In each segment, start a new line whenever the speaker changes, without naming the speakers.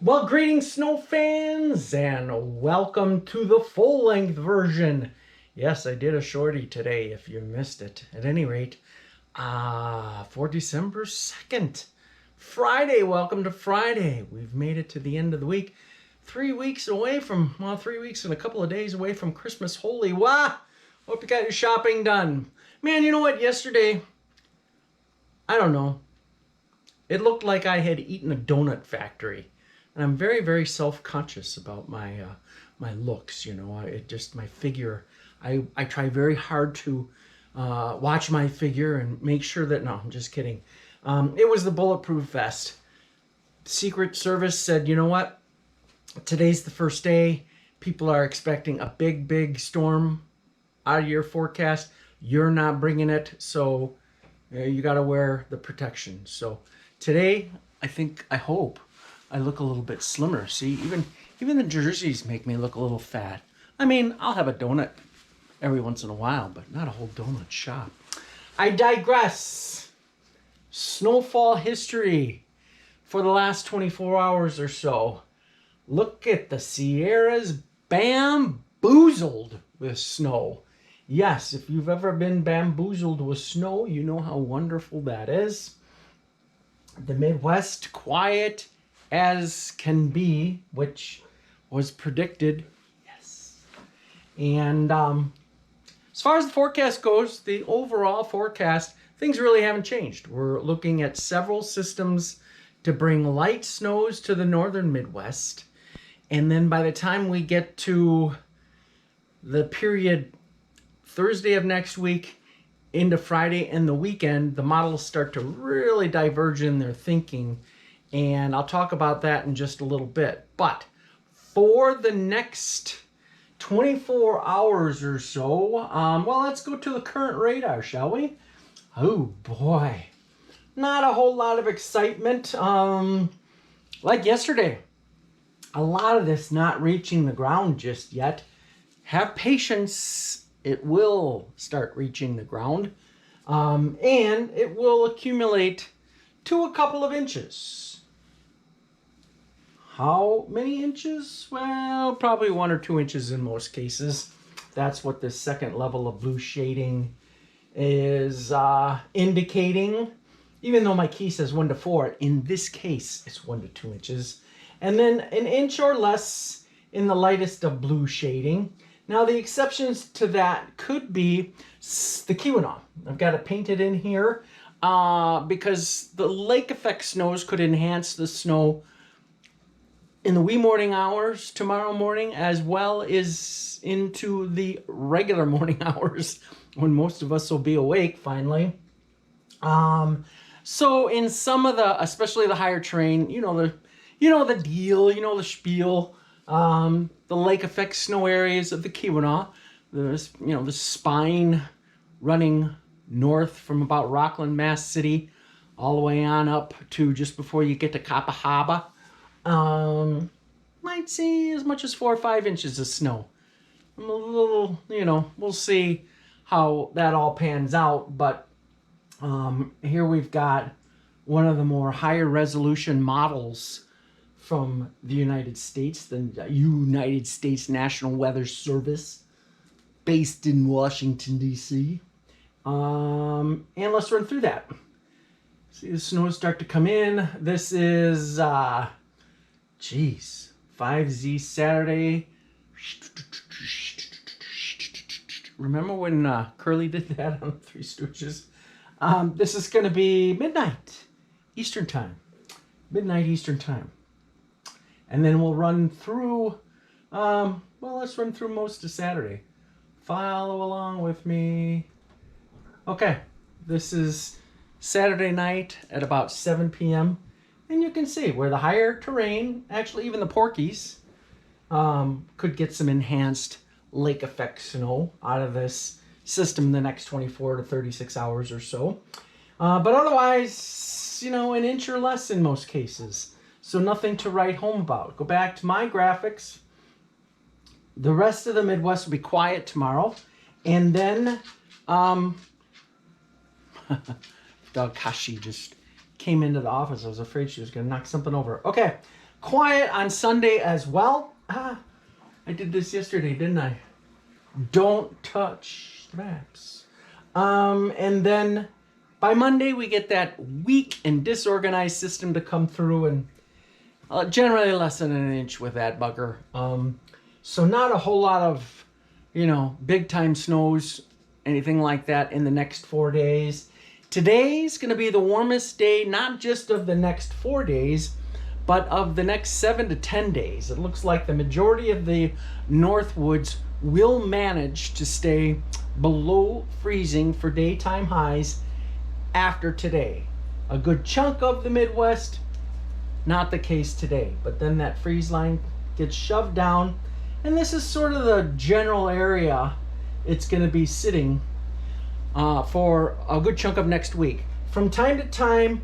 Well, greetings, snow fans, and welcome to the full-length version. Yes, I did a shorty today, if you missed it. At any rate, for December 2nd, Friday. Welcome to Friday. We've made it to the end of the week. 3 weeks away from, 3 weeks and a couple of days away from Christmas. Holy wow! Hope you got your shopping done. Man, you know what? Yesterday, I don't know. It looked like I had eaten a donut factory. And I'm very, very self-conscious about my my looks. You know, it just my figure. I try very hard to watch my figure and make sure that. No, I'm just kidding. It was the bulletproof vest. Secret Service said, you know what? Today's the first day. People are expecting a big, big storm out of your forecast. You're not bringing it, so you got to wear the protection. So today, I hope. I look a little bit slimmer. See, even the jerseys make me look a little fat. I mean, I'll have a donut every once in a while, but not a whole donut shop. I digress. Snowfall history for the last 24 hours or so. Look at the Sierras bamboozled with snow. Yes, if you've ever been bamboozled with snow, you know how wonderful that is. The Midwest, quiet as can be, which was predicted. Yes. And as far as the forecast goes, the overall forecast, things really haven't changed. We're looking at several systems to bring light snows to the northern Midwest. And then by the time we get to the period Thursday of next week into Friday and the weekend, the models start to really diverge in their thinking. And I'll talk about that in just a little bit. But for the next 24 hours or so, well, let's go to the current radar, shall we? Oh, boy. Not a whole lot of excitement. Like yesterday, a lot of this not reaching the ground just yet. Have patience. It will start reaching the ground. And it will accumulate to a couple of inches. How many inches? Well, probably 1 or 2 inches in most cases. That's what the second level of blue shading is indicating. Even though my key says 1 to 4, in this case, it's 1 to 2 inches. And then an inch or less in the lightest of blue shading. Now, the exceptions to that could be the Keweenaw. I've got it painted in here because the lake effect snows could enhance the snow in the wee morning hours tomorrow morning, as well as into the regular morning hours when most of us will be awake finally. So in some of the, especially the higher terrain, you know the deal, you know the spiel. The lake effect snow areas of the Keweenaw, the spine running north from about Rockland, Mass City, all the way on up to just before you get to Kapahaba. Might see as much as 4 or 5 inches of snow. I'm a little, we'll see how that all pans out. But here we've got one of the more higher resolution models from the United States, the United States National Weather Service, based in Washington, D.C. And let's run through that. See the snow start to come in. This is 5Z Saturday. Remember when Curly did that on the Three Stooges? This is going to be midnight Eastern Time. Midnight Eastern Time. And then we'll run through, let's run through most of Saturday. Follow along with me. Okay, this is Saturday night at about 7 p.m. And you can see where the higher terrain, actually even the Porkies, could get some enhanced lake effect snow out of this system in the next 24 to 36 hours or so. But otherwise, an inch or less in most cases. So nothing to write home about. Go back to my graphics. The rest of the Midwest will be quiet tomorrow. And then, dog Kashi just came into the office. I was afraid she was going to knock something over. Okay, quiet on Sunday as well. I did this yesterday, didn't I? Don't touch the maps. And then by Monday, we get that weak and disorganized system to come through, and generally less than an inch with that bugger. So not a whole lot of, big time snows, anything like that in the next 4 days. Today's going to be the warmest day, not just of the next 4 days, but of the next 7 to 10 days. It looks like the majority of the Northwoods will manage to stay below freezing for daytime highs after today. A good chunk of the Midwest, not the case today, but then that freeze line gets shoved down, and this is sort of the general area it's going to be sitting for a good chunk of next week. From time to time,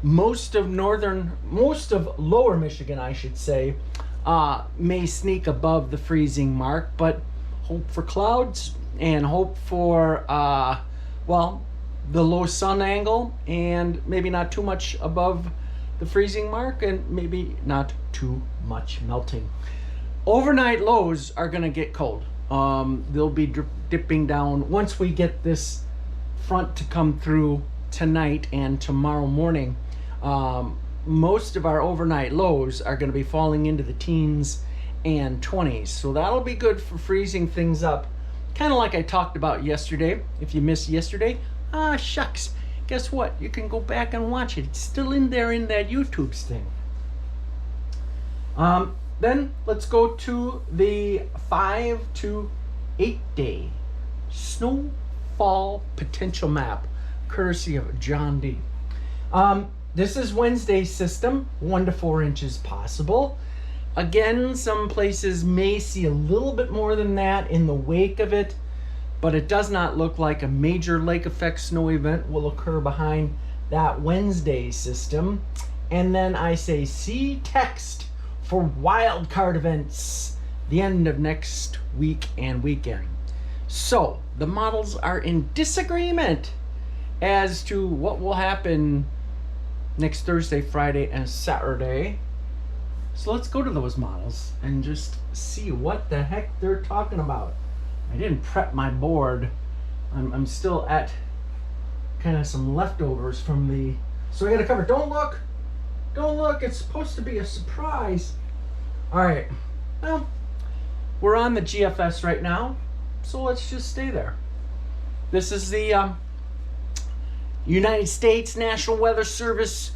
most of lower Michigan, I should say, may sneak above the freezing mark, but hope for clouds and hope for, the low sun angle, and maybe not too much above the freezing mark, and maybe not too much melting. Overnight lows are going to get cold. They'll be dipping down once we get this front to come through tonight and tomorrow morning. Most of our overnight lows are going to be falling into the teens and 20s. So that'll be good for freezing things up. Kind of like I talked about yesterday. If you missed yesterday, shucks. Guess what? You can go back and watch it. It's still in there in that YouTube thing. Then let's go to the 5 to 8 day snowfall potential map, courtesy of John D. This is Wednesday's system, 1 to 4 inches possible. Again, some places may see a little bit more than that in the wake of it, but it does not look like a major lake effect snow event will occur behind that Wednesday system. And then I say see text for wild card events the end of next week and weekend. So the models are in disagreement as to what will happen next Thursday, Friday, and Saturday. So let's go to those models and just see what the heck they're talking about. I didn't prep my board. I'm still at kind of some leftovers from the... So I gotta cover, don't look, it's supposed to be a surprise. All right, well, we're on the GFS right now, so let's just stay there. This is the United States National Weather Service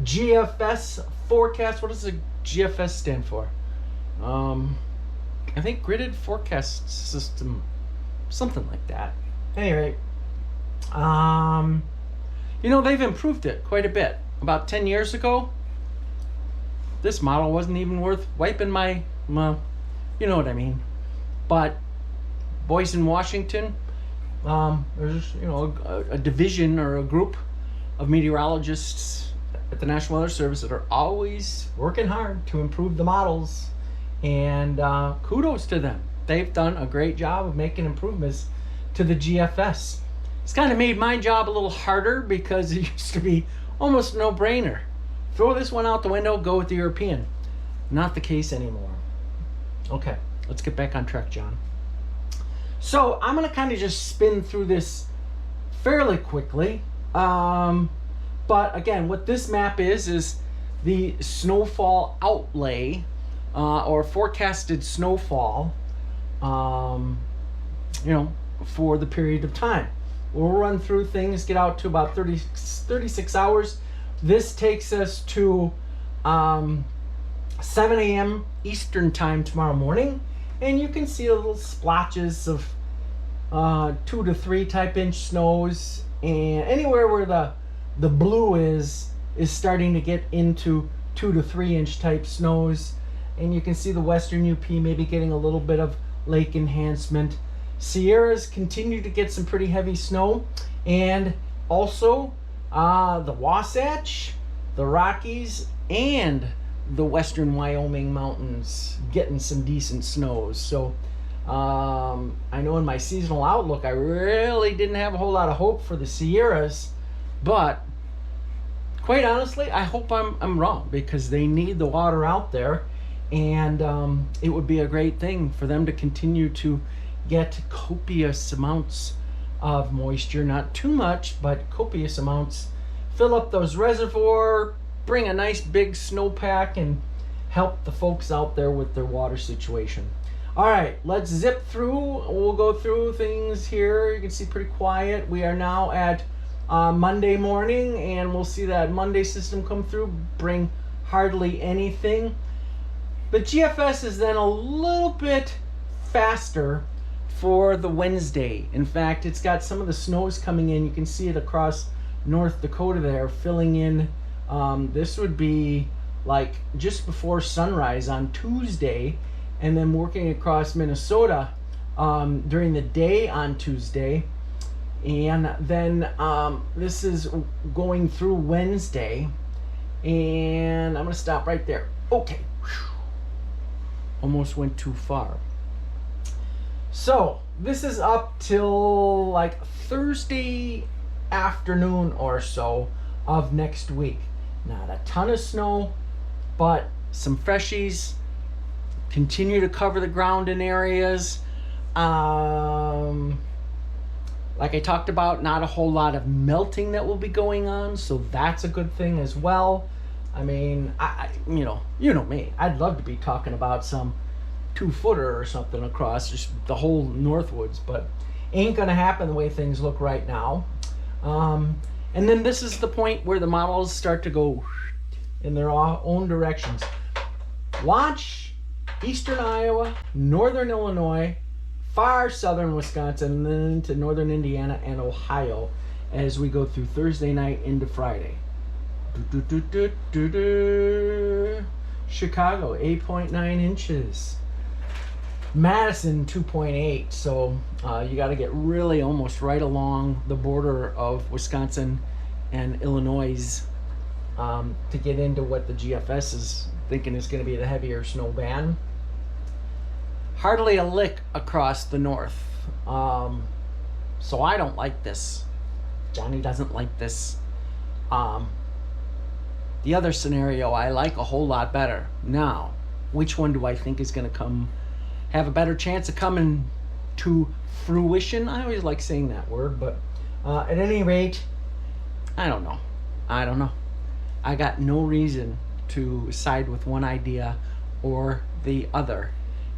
GFS forecast. What does the GFS stand for? I think Gridded Forecast System, something like that. Anyway, they've improved it quite a bit. About 10 years ago, this model wasn't even worth wiping my, you know what I mean. But boys in Washington, there's, a division or a group of meteorologists at the National Weather Service that are always working hard to improve the models. And kudos to them. They've done a great job of making improvements to the GFS. It's kind of made my job a little harder because it used to be almost no-brainer. Throw this one out the window, go with the European. Not the case anymore. Okay, let's get back on track, John. So I'm going to kind of just spin through this fairly quickly. But again, what this map is the snowfall outlay, or forecasted snowfall, for the period of time. We'll run through things, get out to about 36 hours. This takes us to 7 a.m. Eastern time tomorrow morning, and you can see the little splotches of 2 to 3 type inch snows, and anywhere where the blue is starting to get into 2 to 3 inch type snows. And you can see the western UP maybe getting a little bit of lake enhancement. Sierras continue to get some pretty heavy snow, and also the Wasatch, the Rockies, and the western Wyoming mountains getting some decent snows. So I know in my seasonal outlook I really didn't have a whole lot of hope for the Sierras, but quite honestly, I hope I'm wrong, because they need the water out there, and it would be a great thing for them to continue to get copious amounts of moisture, not too much, but copious amounts. Fill up those reservoir, bring a nice big snowpack, and help the folks out there with their water situation. All right, let's zip through. We'll go through things here. You can see pretty quiet. We are now at Monday morning, and we'll see that Monday system come through, bring hardly anything. The GFS is then a little bit faster for the Wednesday. In fact, it's got some of the snows coming in. You can see it across North Dakota there, filling in. This would be like just before sunrise on Tuesday, and then working across Minnesota during the day on Tuesday. And then this is going through Wednesday. And I'm going to stop right there. Okay. Whew. Almost went too far. So this is up till like Thursday afternoon or so of next week. Not a ton of snow, but some freshies. Continue to cover the ground in areas. Like I talked about, not a whole lot of melting that will be going on, so that's a good thing as well. I mean, I you know me. I'd love to be talking about some 2-footer or something across just the whole Northwoods, but ain't gonna happen the way things look right now. And then this is the point where the models start to go in their own directions. Watch eastern Iowa, northern Illinois, far southern Wisconsin, and then into northern Indiana and Ohio as we go through Thursday night into Friday. Chicago, 8.9 inches. Madison, 2.8. So you got to get really almost right along the border of Wisconsin and Illinois to get into what the GFS is thinking is going to be the heavier snow band. Hardly a lick across the north. So I don't like this. Johnny doesn't like this. The other scenario I like a whole lot better. Now, which one do I think is going to have a better chance of coming to fruition? I always like saying that word, but at any rate, I don't know. I got no reason to side with one idea or the other.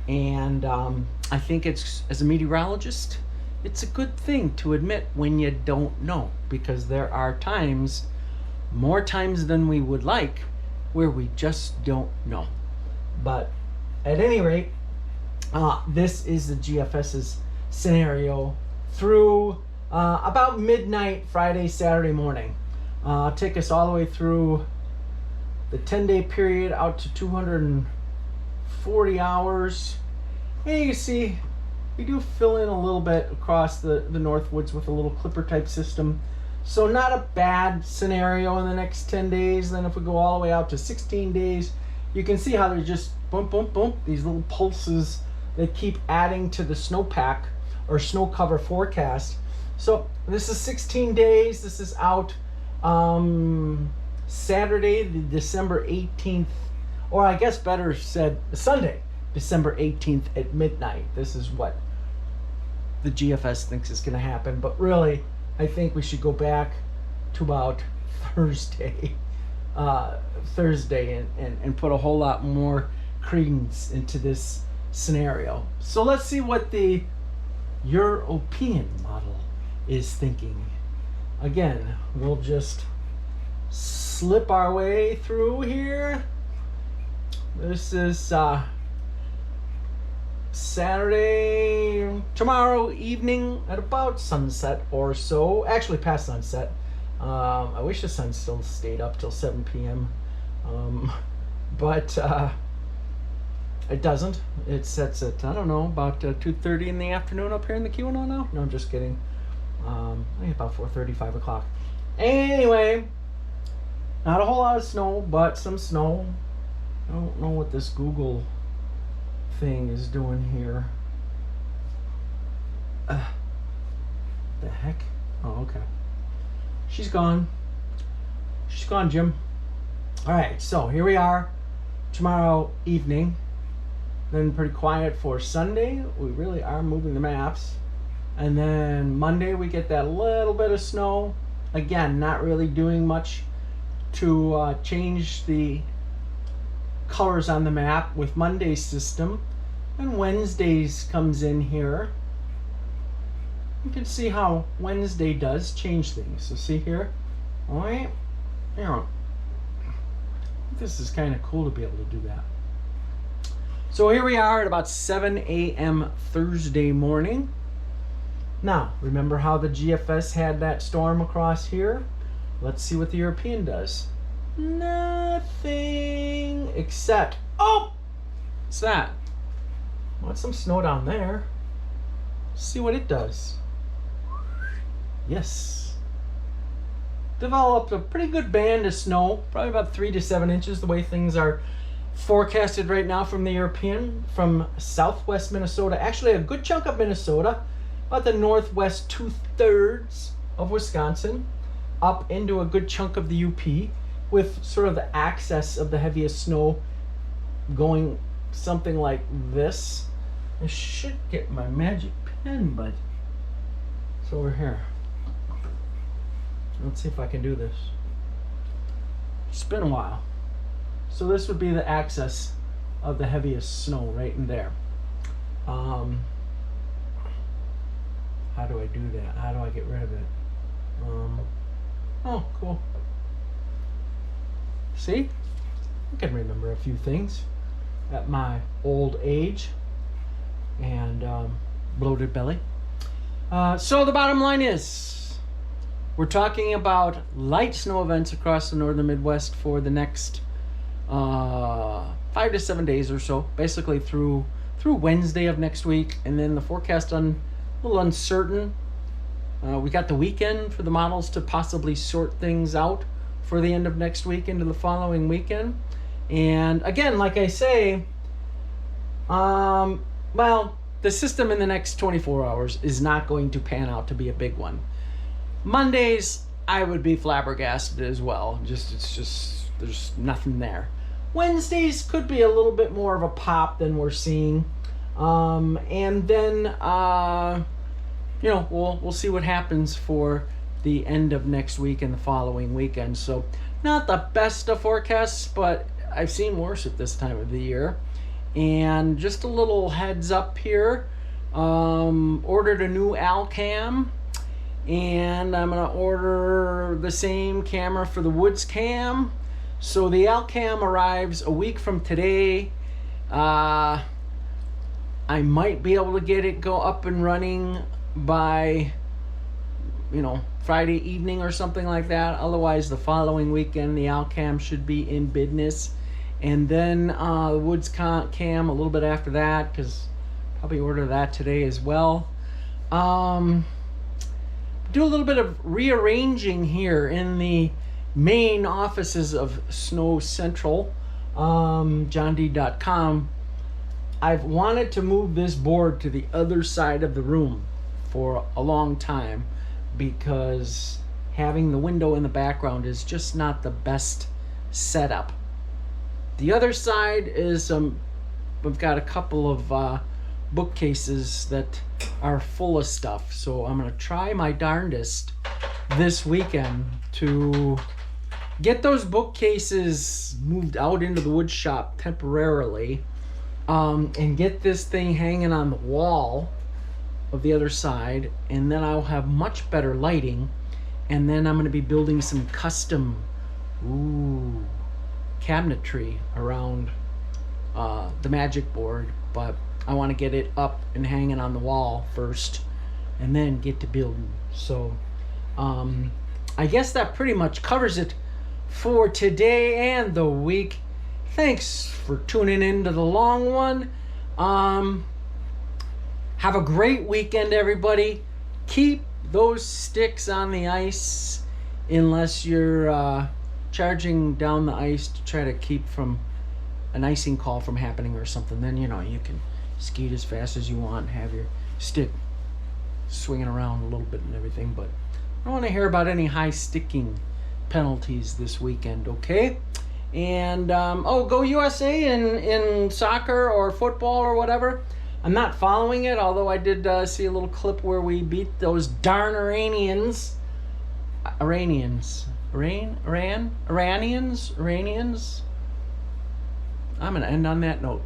And I think it's, as a meteorologist, it's a good thing to admit when you don't know, because there are times, more times than we would like, where we just don't know. But at any rate, this is the GFS's scenario through about midnight Friday, Saturday morning. Take us all the way through the 10-day period out to 240 hours. And you can see we do fill in a little bit across the Northwoods with a little clipper type system. So not a bad scenario in the next 10 days. Then if we go all the way out to 16 days, you can see how there's just boom, boom, boom, these little pulses that keep adding to the snowpack or snow cover forecast. So this is 16 days. This is out Saturday, the December 18th, or I guess better said Sunday, December 18th at midnight. This is what the GFS thinks is going to happen. But really, I think we should go back to about Thursday and put a whole lot more credence into this scenario. So let's see what the European model is thinking. Again, we'll just slip our way through here. This is Saturday, tomorrow evening at about sunset or so. Actually past sunset. I wish the sun still stayed up till 7 p.m. But it doesn't. It sets at, I don't know, about 2:30 in the afternoon up here in the QAnon now. No, I'm just kidding. I think about 4:30, 5 o'clock. Anyway, not a whole lot of snow, but some snow. I don't know what this Google thing is doing here. The heck? Oh, okay. She's gone. She's gone, Jim. All right, so here we are tomorrow evening. Then pretty quiet for Sunday. We really are moving the maps. And then Monday we get that little bit of snow. Again, not really doing much to change the colors on the map with Monday's system. And Wednesday's comes in here. You can see how Wednesday does change things. So see here, all right, you know, this is kind of cool to be able to do that. So here we are at about 7 a.m. Thursday morning. Now, remember how the GFS had that storm across here? Let's see what the European does. Nothing except, oh, what's that? Want some snow down there. See what it does. Yes. Developed a pretty good band of snow, probably about 3 to 7 inches, the way things are forecasted right now from the European, from southwest Minnesota. Actually, a good chunk of Minnesota, about the northwest 2/3 of Wisconsin, up into a good chunk of the UP, with sort of the axis of the heaviest snow going something like this. I should get my magic pen, but it's over here. Let's see if I can do this. It's been a while. So this would be the axis of the heaviest snow right in there. How do I do that? How do I get rid of it? Oh, cool. See? I can remember a few things at my old age and bloated belly. So the bottom line is, we're talking about light snow events across the northern Midwest for the next 5 to 7 days or so, basically through Wednesday of next week, and then the forecast a little uncertain. We got the weekend for the models to possibly sort things out for the end of next week into the following weekend. And again, like I say, well, the system in the next 24 hours is not going to pan out to be a big one. Mondays, I would be flabbergasted as well. There's nothing there. Wednesdays could be a little bit more of a pop than we're seeing. And then, we'll see what happens for the end of next week and the following weekend. So not the best of forecasts, but I've seen worse at this time of the year. And just a little heads up here, ordered a new Alcam, and I'm gonna order the same camera for the Woods Cam. So the Alcam arrives a week from today. I might be able to get it go up and running by, Friday evening or something like that. Otherwise, the following weekend, the Alcam should be in business. And then the Woods Cam a little bit after that, because probably order that today as well. Do a little bit of rearranging here in the main offices of Snow Central, johnd.com. I've wanted to move this board to the other side of the room for a long time, because having the window in the background is just not the best setup. The other side is we've got a couple of bookcases that are full of stuff, so I'm gonna try my darndest this weekend to get those bookcases moved out into the wood shop temporarily, and get this thing hanging on the wall of the other side, and then I'll have much better lighting. And then I'm going to be building some custom cabinetry around the magic board, but I want to get it up and hanging on the wall first and then get to building. So I guess that pretty much covers it for today and the week. Thanks for tuning in to the long one. Have a great weekend, everybody. Keep those sticks on the ice unless you're charging down the ice to try to keep from an icing call from happening or something. Then you can skeet as fast as you want and have your stick swinging around a little bit and everything. But I don't want to hear about any high sticking penalties this weekend, okay? And go USA in soccer or football or whatever. I'm not following it, although I did see a little clip where we beat those darn Iranians. Iranians. I'm going to end on that note.